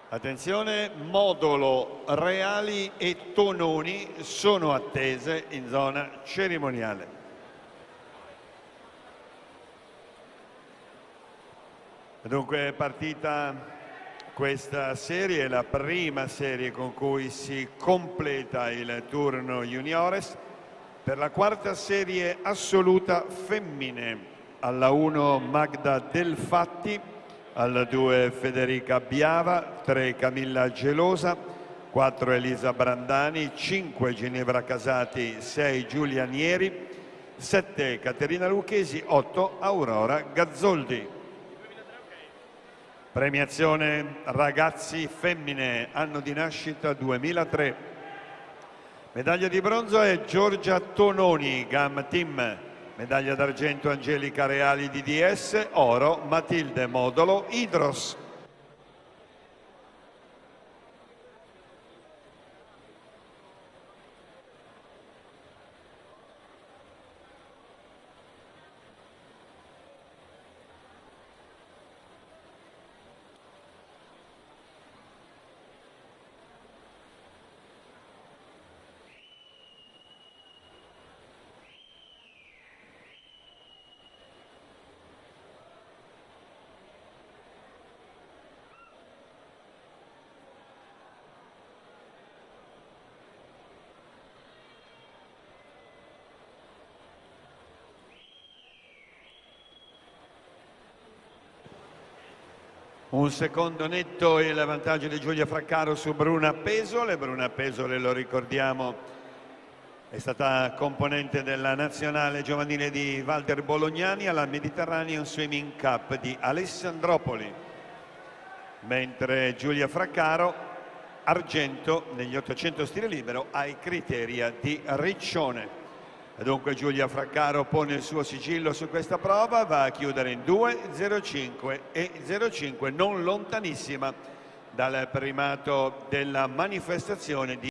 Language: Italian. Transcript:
Attenzione, Modolo, Reali e Tononi sono attese in zona cerimoniale. Dunque è partita questa serie, la prima serie con cui si completa il turno juniores. Per la quarta serie assoluta femmine, alla 1 Magda Delfatti, alla 2 Federica Biava, 3 Camilla Gelosa, 4 Elisa Brandani, 5 Ginevra Casati, 6 Giulia Nieri, 7 Caterina Lucchesi, 8 Aurora Gazzoldi. Premiazione ragazzi femmine, anno di nascita 2003. Medaglia di bronzo è Giorgia Tononi, GAM Team. Medaglia d'argento Angelica Reali DDS, oro Matilde Modolo Idros. Un secondo netto il vantaggio di Giulia Fraccaro su Bruna Pesole. Bruna Pesole, lo ricordiamo, è stata componente della nazionale giovanile di Walter Bolognani alla Mediterranean Swimming Cup di Alessandropoli. Mentre Giulia Fraccaro, argento negli 800 stile libero ai Criteria di Riccione. Dunque Giulia Fraccaro pone il suo sigillo su questa prova, va a chiudere in 2.05 e 0.5, non lontanissima dal primato della manifestazione di